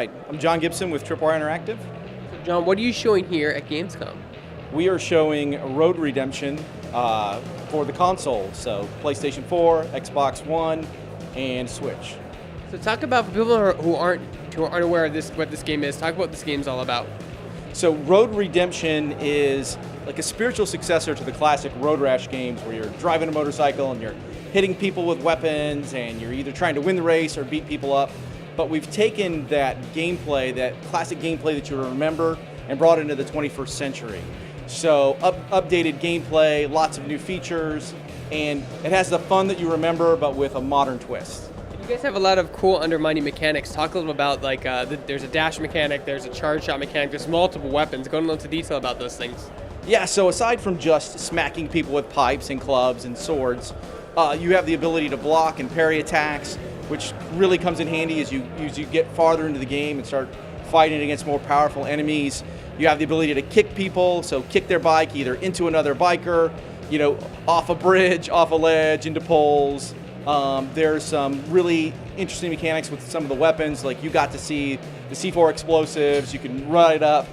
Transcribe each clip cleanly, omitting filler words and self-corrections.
right. I'm John Gibson with Tripwire Interactive. So John, what are you showing here at Gamescom? We are showing Road Redemption for the console, so PlayStation 4, Xbox One, and Switch. So talk about, for people who aren't aware of what this game is, talk about what this game's all about. So Road Redemption is like a spiritual successor to the classic Road Rash games where you're driving a motorcycle and you're hitting people with weapons and you're either trying to win the race or beat people up. But we've taken that gameplay, that classic gameplay that you remember, and brought it into the 21st century. So updated gameplay, lots of new features, and it has the fun that you remember but with a modern twist. You guys have a lot of cool undermining mechanics. Talk a little about there's a dash mechanic, there's a charge shot mechanic, there's multiple weapons. Go into detail about those things. Yeah, so aside from just smacking people with pipes and clubs and swords, you have the ability to block and parry attacks, which really comes in handy as you get farther into the game and start fighting against more powerful enemies. You have the ability to kick people, so kick their bike either into another biker, off a bridge, off a ledge, into poles. There's some really interesting mechanics with some of the weapons, like you got to see the C4 explosives. You can ride up,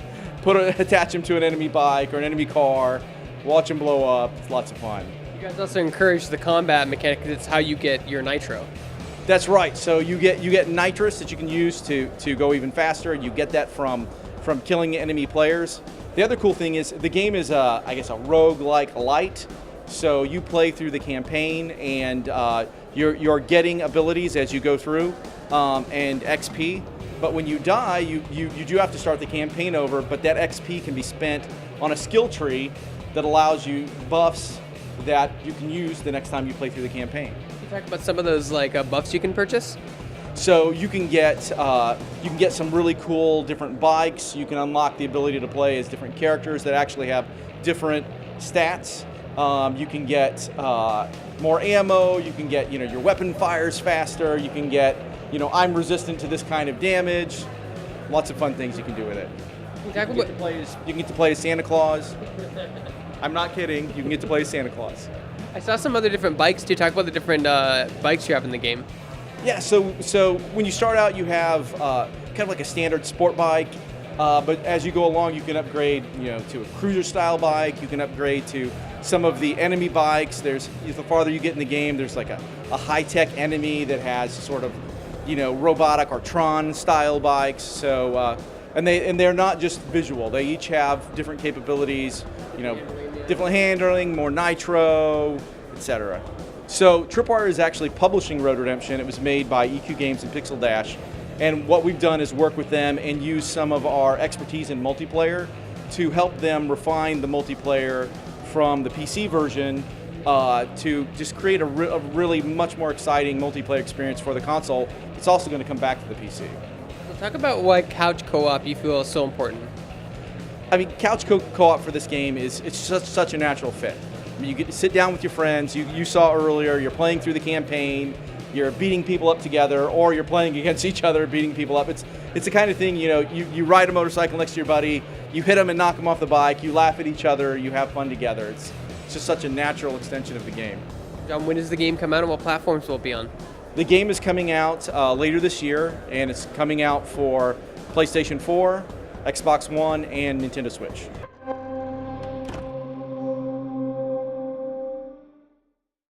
attach them to an enemy bike or an enemy car, watch them blow up. It's lots of fun. You guys also encourage the combat mechanic because it's how you get your nitro. That's right. So you get nitrous that you can use to go even faster. You get that from killing enemy players. The other cool thing is the game is a roguelike light. So you play through the campaign and you're getting abilities as you go through and XP. But when you die, you do have to start the campaign over. But that XP can be spent on a skill tree that allows you buffs that you can use the next time you play through the campaign. Can you talk about some of those buffs you can purchase? So you can get some really cool different bikes. You can unlock the ability to play as different characters that actually have different stats. You can get more ammo. You can get your weapon fires faster. You can get I'm resistant to this kind of damage. Lots of fun things you can do with it. You can get to play as Santa Claus. I'm not kidding. You can get to play as Santa Claus. I saw some other different bikes too. Talk about the different bikes you have in the game. Yeah, so when you start out, you have kind of like a standard sport bike, but as you go along, you can upgrade, to a cruiser-style bike. You can upgrade to some of the enemy bikes. The farther you get in the game, there's like a high-tech enemy that has sort of, robotic or Tron-style bikes. So and they're not just visual. They each have different capabilities. Different handling, more nitro, etc. So Tripwire is actually publishing Road Redemption. It was made by EQ Games and Pixel Dash. And what we've done is work with them and use some of our expertise in multiplayer to help them refine the multiplayer from the PC version to just create a really much more exciting multiplayer experience for the console. It's also going to come back to the PC. So talk about why couch co-op you feel is so important. I mean, couch co-op for this game it's such a natural fit. I mean, you get to sit down with your friends. You saw earlier, you're playing through the campaign, you're beating people up together, or you're playing against each other, beating people up. It's the kind of thing, you ride a motorcycle next to your buddy, you hit them and knock them off the bike, you laugh at each other, you have fun together. It's just such a natural extension of the game. John, when does the game come out and what platforms will it be on? The game is coming out later this year, and it's coming out for PlayStation 4, Xbox One, and Nintendo Switch.